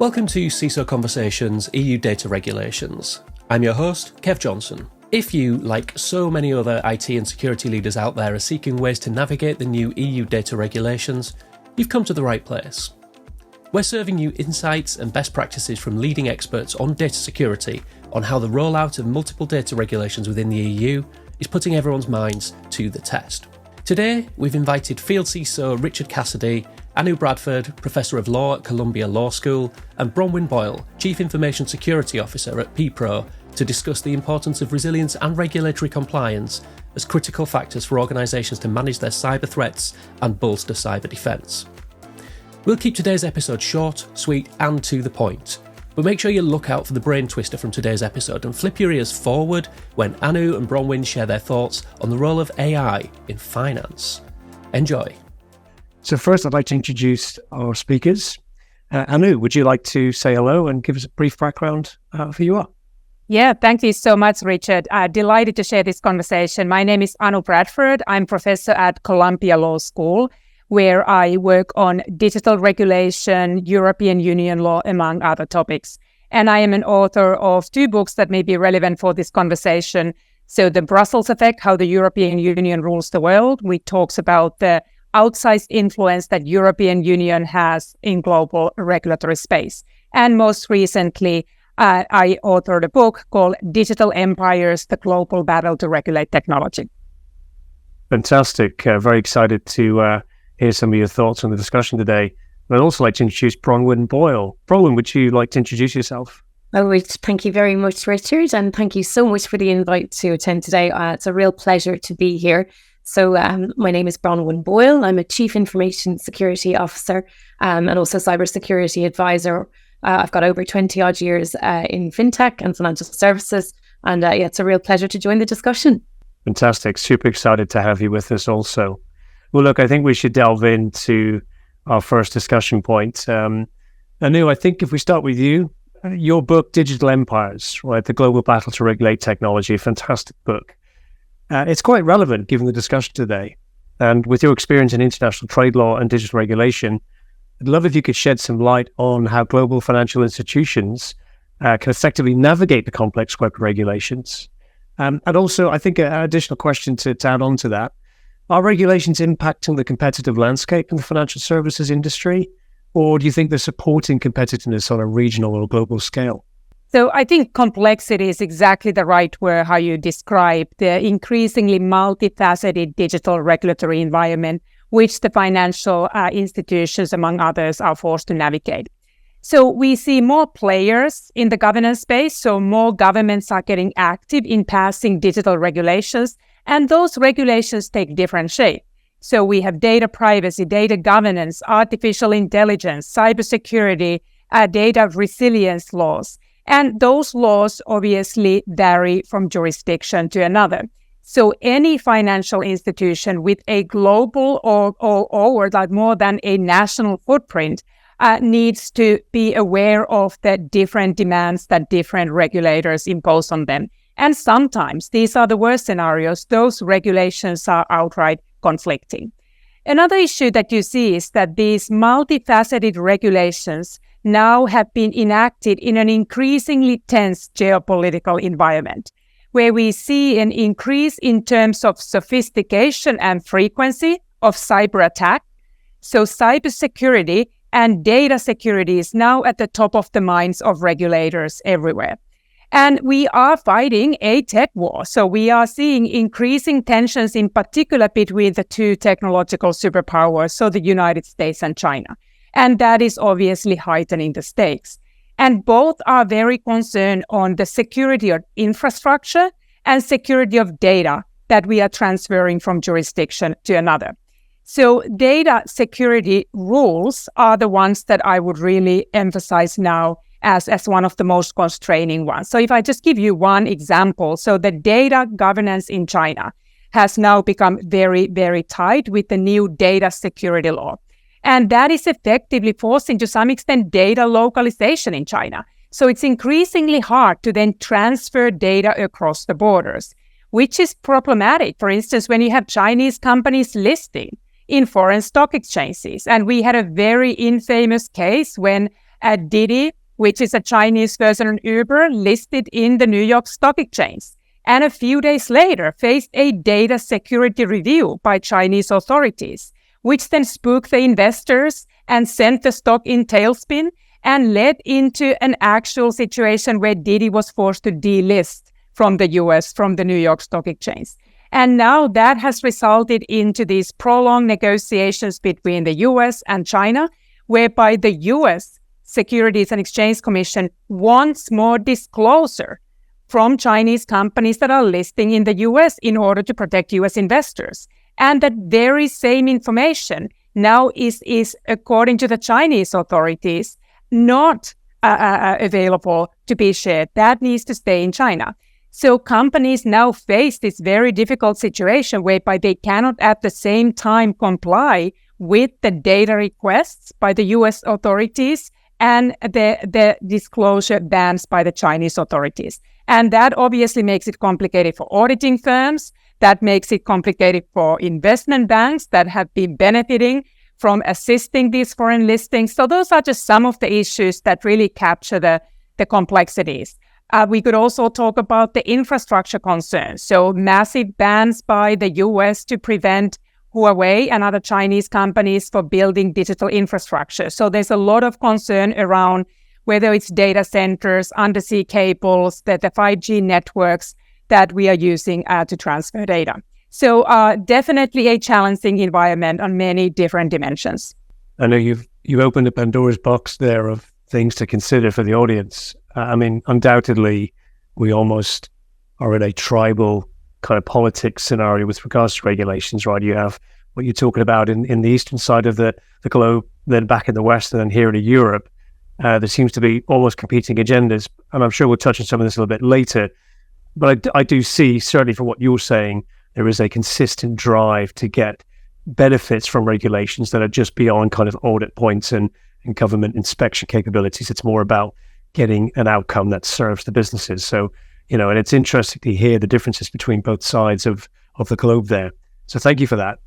Welcome to CISO Conversations EU Data Regulations. I'm your host, Kev Johnson. If you, like so many other IT and security leaders out there, are seeking ways to navigate the new EU data regulations, you've come to the right place. We're serving you insights and best practices from leading experts on data security on how the rollout of multiple data regulations within the EU is putting everyone's minds to the test. Today, we've invited Field CISO Richard Cassidy, Anu Bradford, Professor of Law at Columbia Law School, and Bronwyn Boyle, Chief Information Security Officer at PPRO, to discuss the importance of resilience and regulatory compliance as critical factors for organisations to manage their cyber threats and bolster cyber defence. We'll keep today's episode short, sweet, and to the point, but make sure you look out for the brain twister from today's episode and flip your ears forward when Anu and Bronwyn share their thoughts on the role of AI in finance. Enjoy. So first, I'd like to introduce our speakers. Anu, would you like to say hello and give us a brief background of who you are? Yeah, thank you so much, Richard. Delighted to share this conversation. My name is Anu Bradford. I'm professor at Columbia Law School, where I work on digital regulation, European Union law, among other topics. And I am an author of 2 books that may be relevant for this conversation. So The Brussels Effect, How the European Union Rules the World, which talks about the outsized influence that European Union has in global regulatory space. And most recently, I authored a book called Digital Empires, the Global Battle to Regulate Technology. Fantastic. Very excited to hear some of your thoughts on the discussion today. And I'd also like to introduce Bronwyn Boyle. Bronwyn, would you like to introduce yourself? Thank you very much, Richard, and thank you so much for the invite to attend today. It's a real pleasure to be here. So my name is Bronwyn Boyle. I'm a Chief Information Security Officer and also Cybersecurity Advisor. I've got over 20 odd years in fintech and financial services. And it's a real pleasure to join the discussion. Fantastic. Super excited to have you with us also. Well, look, I think we should delve into our first discussion point. Anu, I think if we start with you, your book, Digital Empires, right, The Global Battle to Regulate Technology, a fantastic book. It's quite relevant given the discussion today. And with your experience in international trade law and digital regulation, I'd love if you could shed some light on how global financial institutions can effectively navigate the complex web regulations. And also, I think an additional question to add on to that, are regulations impacting the competitive landscape in the financial services industry? Or do you think they're supporting competitiveness on a regional or global scale? So I think complexity is exactly the right word, how you describe the increasingly multifaceted digital regulatory environment, which the financial institutions, among others, are forced to navigate. So we see more players in the governance space, so more governments are getting active in passing digital regulations, and those regulations take different shape. So we have data privacy, data governance, artificial intelligence, cybersecurity, data resilience laws. And those laws obviously vary from jurisdiction to another. So any financial institution with a global or like more than a national footprint needs to be aware of the different demands that different regulators impose on them. And sometimes these are the worst scenarios. Those regulations are outright conflicting. Another issue that you see is that these multifaceted regulations now have been enacted in an increasingly tense geopolitical environment, where we see an increase in terms of sophistication and frequency of cyber attack. So cybersecurity and data security is now at the top of the minds of regulators everywhere. And we are fighting a tech war. So we are seeing increasing tensions, in particular between the 2 technological superpowers, so the United States and China. And that is obviously heightening the stakes. And both are very concerned on the security of infrastructure and security of data that we are transferring from jurisdiction to another. So data security rules are the ones that I would really emphasize now as one of the most constraining ones. So if I just give you one example, so the data governance in China has now become very, very tight with the new data security law. And that is effectively forcing, to some extent, data localization in China. So it's increasingly hard to then transfer data across the borders, which is problematic. For instance, when you have Chinese companies listing in foreign stock exchanges. And we had a very infamous case when Didi, which is a Chinese version of Uber, listed in the New York Stock Exchange, and a few days later faced a data security review by Chinese authorities, which then spooked the investors and sent the stock in tailspin and led into an actual situation where Didi was forced to delist from the US, from the New York Stock Exchange. And now that has resulted into these prolonged negotiations between the US and China, whereby the US Securities and Exchange Commission wants more disclosure from Chinese companies that are listing in the US in order to protect US investors. And that very same information now is according to the Chinese authorities, not available to be shared. That needs to stay in China. So companies now face this very difficult situation whereby they cannot at the same time comply with the data requests by the US authorities and the disclosure bans by the Chinese authorities. And that obviously makes it complicated for auditing firms. That makes it complicated for investment banks that have been benefiting from assisting these foreign listings. So those are just some of the issues that really capture the complexities. We could also talk about the infrastructure concerns. So massive bans by the US to prevent Huawei and other Chinese companies for building digital infrastructure. So there's a lot of concern around whether it's data centers, undersea cables, the 5G networks that we are using to transfer data. So definitely a challenging environment on many different dimensions. I know you've opened a Pandora's box there of things to consider for the audience. I mean, undoubtedly, we almost are in a tribal kind of politics scenario with regards to regulations, right? You have what you're talking about in the eastern side of the globe, then back in the west, and then here in Europe. There seems to be almost competing agendas, and I'm sure we'll touch on some of this a little bit later. But I do see, certainly from what you're saying, there is a consistent drive to get benefits from regulations that are just beyond kind of audit points and government inspection capabilities. It's more about getting an outcome that serves the businesses. So, and it's interesting to hear the differences between both sides of the globe there. So thank you for that.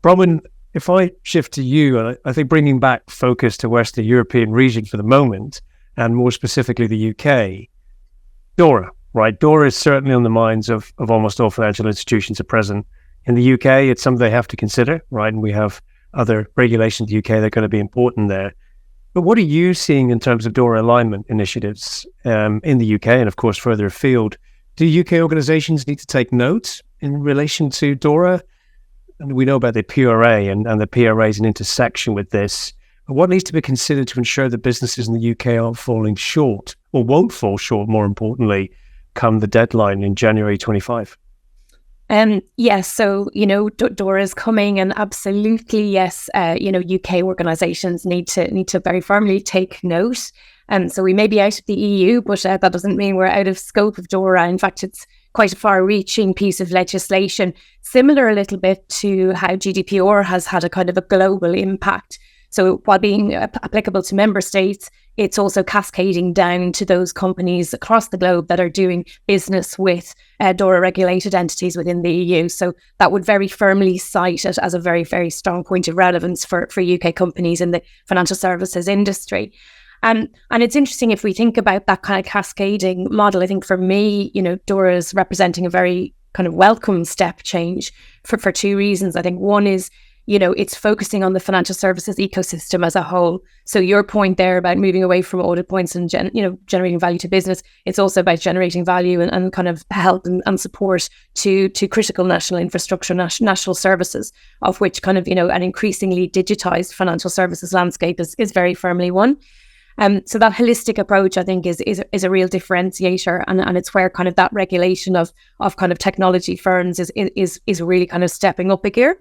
Bronwyn, if I shift to you, and I think bringing back focus to Western European region for the moment, and more specifically the UK, DORA, right? DORA is certainly on the minds of almost all financial institutions at present. In the UK, it's something they have to consider, right? And we have other regulations in the UK that are going to be important there. But what are you seeing in terms of DORA alignment initiatives in the UK and, of course, further afield? Do UK organizations need to take note in relation to DORA? And we know about the PRA and the PRA is an intersection with this. But what needs to be considered to ensure that businesses in the UK aren't falling short, or won't fall short, more importantly, come the deadline in January 25? Yes, so, DORA is coming, and absolutely, yes, UK organisations need to very firmly take note. So we may be out of the EU, but that doesn't mean we're out of scope of DORA. In fact, it's quite a far-reaching piece of legislation, similar a little bit to how GDPR has had a kind of a global impact. So while being applicable to member states, it's also cascading down to those companies across the globe that are doing business with DORA-regulated entities within the EU. So that would very firmly cite it as a very, very strong point of relevance for UK companies in the financial services industry. And it's interesting if we think about that kind of cascading model. I think for me, DORA is representing a very kind of welcome step change for two reasons. I think one is, it's focusing on the financial services ecosystem as a whole. So your point there about moving away from audit points and generating value to business, it's also about generating value and kind of help and support to critical national infrastructure, national services, of which kind of an increasingly digitized financial services landscape is very firmly one. So that holistic approach, I think, is a real differentiator, and it's where kind of that regulation of kind of technology firms is really kind of stepping up a gear.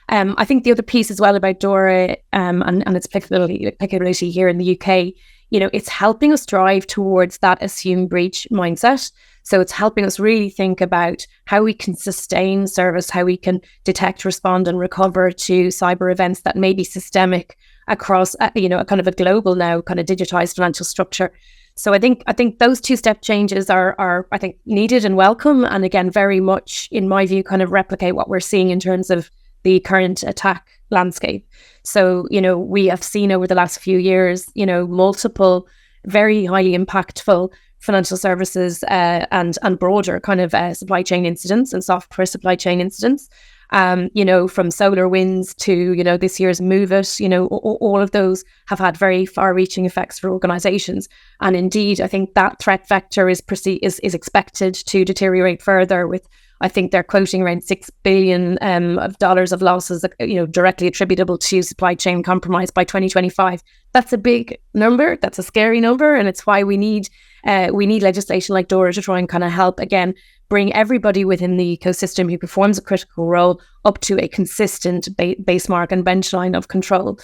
I think the other piece as well about DORA and its applicability here in the UK, it's helping us drive towards that assume breach mindset. So it's helping us really think about how we can sustain service, how we can detect, respond and recover to cyber events that may be systemic across, a kind of a global now kind of digitized financial structure. So I think those two-step changes are I think needed and welcome, and again very much in my view kind of replicate what we're seeing in terms of the current attack landscape. So, we have seen over the last few years, multiple very highly impactful financial services and broader kind of supply chain incidents and software supply chain incidents. From SolarWinds to, this year's Move It, all of those have had very far-reaching effects for organizations. And indeed, I think that threat vector is expected to deteriorate further with, I think they're quoting around $6 billion of dollars of losses, directly attributable to supply chain compromise by 2025. That's a big number. That's a scary number. And it's why we need legislation like DORA to try and kind of help, again, bring everybody within the ecosystem who performs a critical role up to a consistent base mark and benchline of control.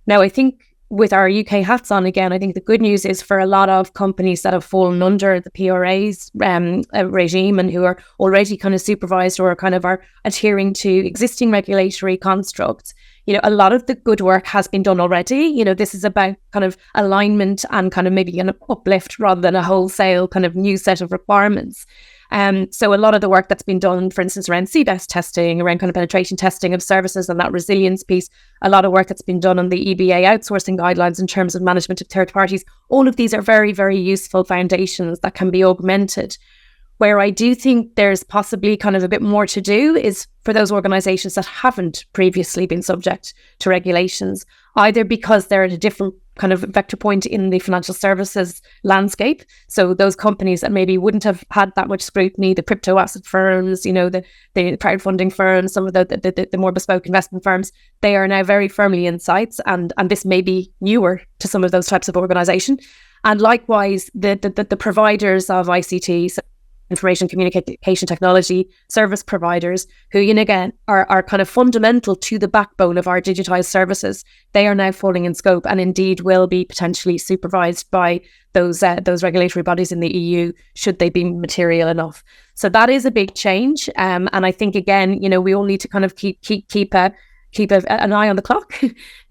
Now, I think with our UK hats on again, I think the good news is for a lot of companies that have fallen under the PRA's regime and who are already kind of supervised or kind of are adhering to existing regulatory constructs, a lot of the good work has been done already. This is about kind of alignment and kind of maybe an uplift rather than a wholesale kind of new set of requirements. So a lot of the work that's been done, for instance, around CBEST testing, around kind of penetration testing of services and that resilience piece, a lot of work that's been done on the EBA outsourcing guidelines in terms of management of third parties. All of these are very, very useful foundations that can be augmented. Where I do think there's possibly kind of a bit more to do is for those organizations that haven't previously been subject to regulations, either because they're at a different kind of vector point in the financial services landscape. So those companies that maybe wouldn't have had that much scrutiny, the crypto asset firms, the crowdfunding firms, some of the more bespoke investment firms, they are now very firmly in sights, and this may be newer to some of those types of organization. And likewise, the providers of ICT, so information communication technology service providers, who again are kind of fundamental to the backbone of our digitized services, they are now falling in scope and indeed will be potentially supervised by those regulatory bodies in the EU should they be material enough. So that is a big change, and I think again we all need to kind of keep an eye on the clock.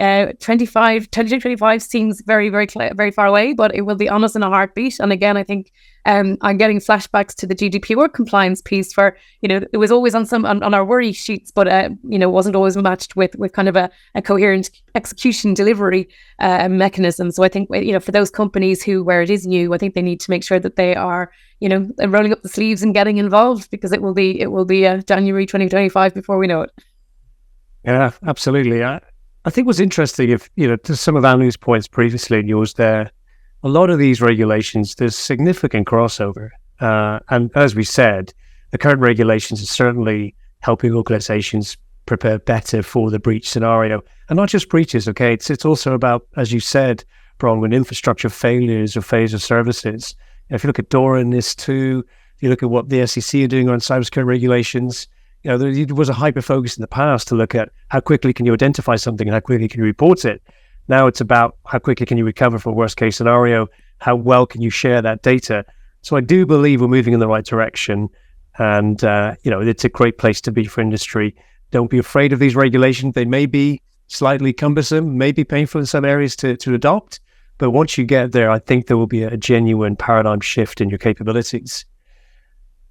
2025 seems very, very very far away, but it will be on us in a heartbeat. And again, I think I'm getting flashbacks to the GDPR compliance piece for, it was always on our worry sheets, but wasn't always matched with kind of a coherent execution delivery mechanism. So I think, for those companies where it is new, I think they need to make sure that they are, rolling up the sleeves and getting involved, because it will be January 2025 before we know it. Yeah, absolutely. I think what's interesting, if to some of Anu's points previously and yours there, a lot of these regulations, there's significant crossover. And as we said, the current regulations are certainly helping organizations prepare better for the breach scenario. And not just breaches, okay? It's also about, as you said, Bronwyn, infrastructure failures or failures of services. If you look at DORA and NIS2, if you look at what the SEC are doing on cybersecurity regulations, there was a hyper-focus in the past to look at how quickly can you identify something and how quickly can you report it. Now it's about how quickly can you recover from a worst-case scenario, how well can you share that data. So I do believe we're moving in the right direction, and it's a great place to be for industry. Don't be afraid of these regulations. They may be slightly cumbersome, may be painful in some areas to adopt, but once you get there, I think there will be a genuine paradigm shift in your capabilities.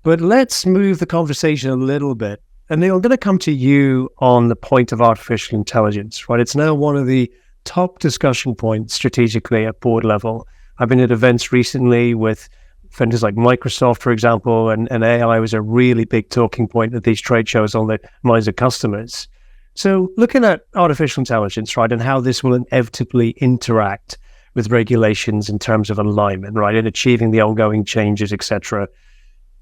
But let's move the conversation a little bit. And Neil, I'm going to come to you on the point of artificial intelligence, right? It's now one of the top discussion points strategically at board level. I've been at events recently with vendors like Microsoft, for example, and AI was a really big talking point at these trade shows on the minds of customers. So looking at artificial intelligence, right, and how this will inevitably interact with regulations in terms of alignment, right, and achieving the ongoing changes, etc.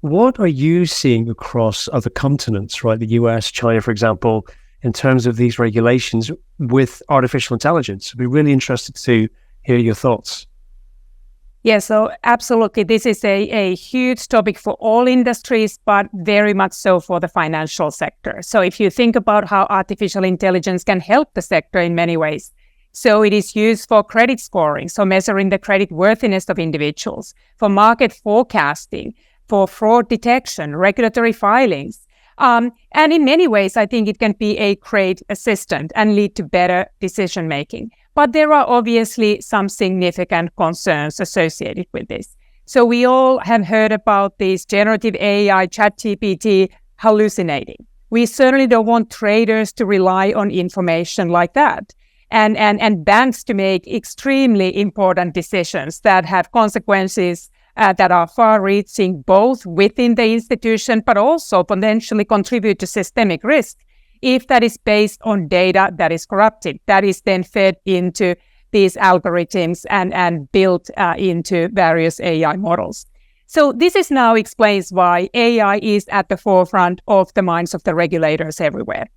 What are you seeing across other continents, right, the US, China, for example, in terms of these regulations with artificial intelligence? I'd be really interested to hear your thoughts. Yeah, so absolutely. This is a huge topic for all industries, but very much so for the financial sector. So if you think about how artificial intelligence can help the sector in many ways, so it is used for credit scoring, so measuring the credit worthiness of individuals, for market forecasting, for fraud detection, regulatory filings. And in many ways, I think it can be a great assistant and lead to better decision making. But there are obviously some significant concerns associated with this. So we all have heard about this generative AI, ChatGPT hallucinating, We certainly don't want traders to rely on information like that. And banks to make extremely important decisions that have consequences that are far-reaching, both within the institution, but also potentially contribute to systemic risk if that is based on data that is corrupted, that is then fed into these algorithms and built into various AI models. So this is now explains why AI is at the forefront of the minds of the regulators everywhere.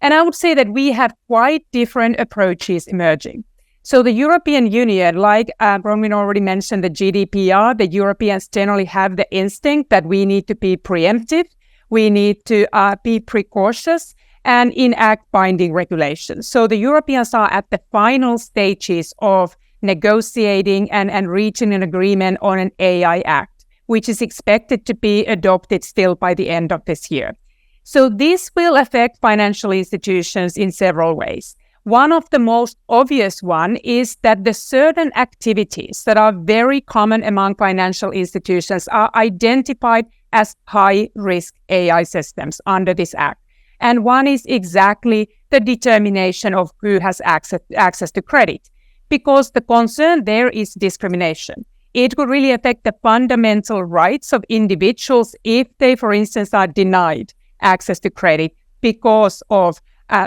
And I would say that we have quite different approaches emerging. So the European Union, like Bronwyn already mentioned, the GDPR, the Europeans generally have the instinct that we need to be preemptive, we need to be precautious, and enact binding regulations. So the Europeans are at the final stages of negotiating and reaching an agreement on an AI Act, which is expected to be adopted still by the end of this year. So this will affect financial institutions in several ways. One of the most obvious one is that the certain activities that are very common among financial institutions are identified as high-risk AI systems under this Act. And one is exactly the determination of who has access to credit, because the concern there is discrimination. It could really affect the fundamental rights of individuals if they, for instance, are denied access to credit because of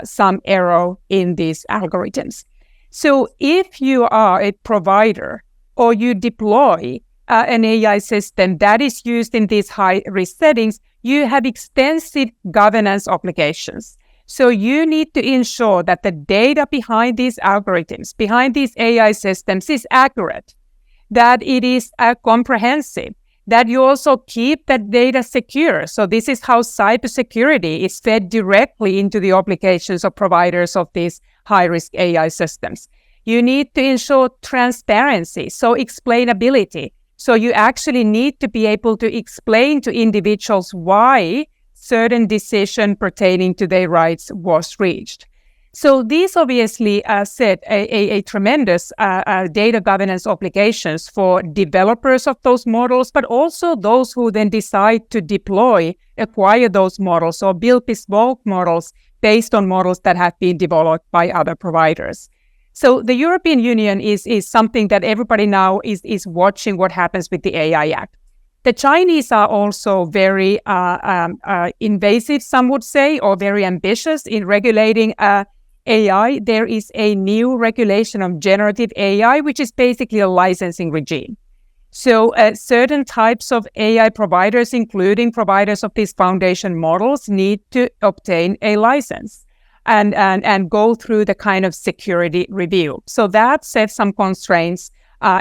some error in these algorithms. So if you are a provider or you deploy an AI system that is used in these high-risk settings, you have extensive governance obligations. So you need to ensure that the data behind these algorithms, behind these AI systems is accurate, that it is comprehensive, that you also keep that data secure. So this is how cybersecurity is fed directly into the obligations of providers of these high-risk AI systems. You need to ensure transparency, so explainability. So you actually need to be able to explain to individuals why certain decision pertaining to their rights was reached. So these obviously set a tremendous data governance obligations for developers of those models, but also those who then decide to deploy, acquire those models or build bespoke models based on models that have been developed by other providers. So the European Union is something that everybody now is watching what happens with the AI Act. The Chinese are also very invasive, some would say, or very ambitious in regulating AI. There is a new regulation of generative AI, which is basically a licensing regime. So certain types of AI providers, including providers of these foundation models, need to obtain a license and go through the kind of security review. So that sets some constraints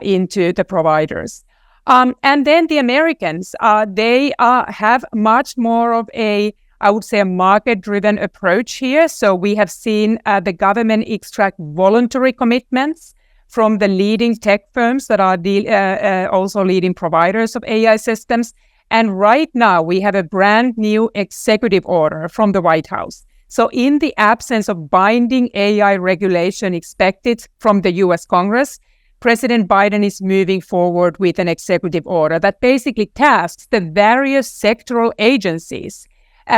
into the providers. And then the Americans, they have much more of a market-driven approach here. So we have seen the government extract voluntary commitments from the leading tech firms that are also leading providers of AI systems. And right now we have a brand new executive order from the White House. So in the absence of binding AI regulation expected from the US Congress, President Biden is moving forward with an executive order that basically tasks the various sectoral agencies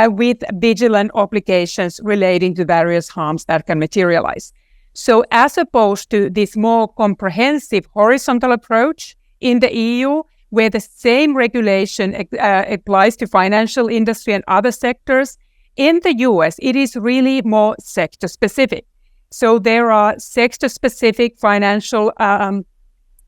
with vigilant obligations relating to various harms that can materialize. So as opposed to this more comprehensive horizontal approach in the EU, where the same regulation applies to financial industry and other sectors, in the US, it is really more sector-specific. So there are sector-specific financial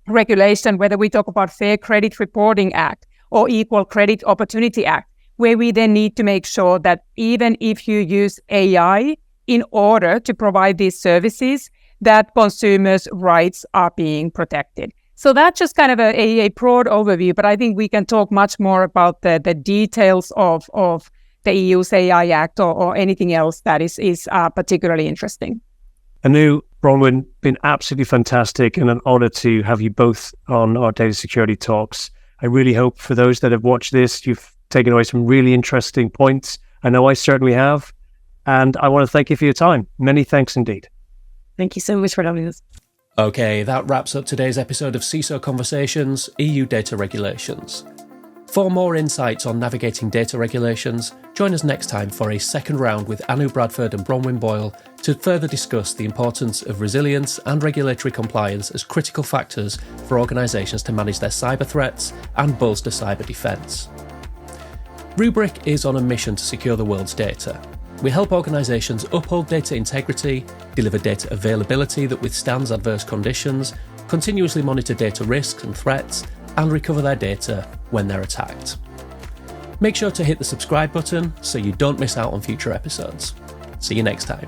regulation, whether we talk about Fair Credit Reporting Act or Equal Credit Opportunity Act, where we then need to make sure that even if you use AI in order to provide these services, that consumers' rights are being protected. So that's just kind of a broad overview, but I think we can talk much more about the details of the EU's AI Act or anything else that is particularly interesting. Anu, Bronwyn, been absolutely fantastic and an honor to have you both on our data security talks. I really hope for those that have watched this, you've taken away some really interesting points. I know I certainly have. And I want to thank you for your time. Many thanks indeed. Thank you so much for having us. Okay, that wraps up today's episode of CISO Conversations, EU Data Regulations. For more insights on navigating data regulations, join us next time for a second round with Anu Bradford and Bronwyn Boyle to further discuss the importance of resilience and regulatory compliance as critical factors for organisations to manage their cyber threats and bolster cyber defence. Rubrik is on a mission to secure the world's data. We help organisations uphold data integrity, deliver data availability that withstands adverse conditions, continuously monitor data risks and threats, and recover their data when they're attacked. Make sure to hit the subscribe button so you don't miss out on future episodes. See you next time.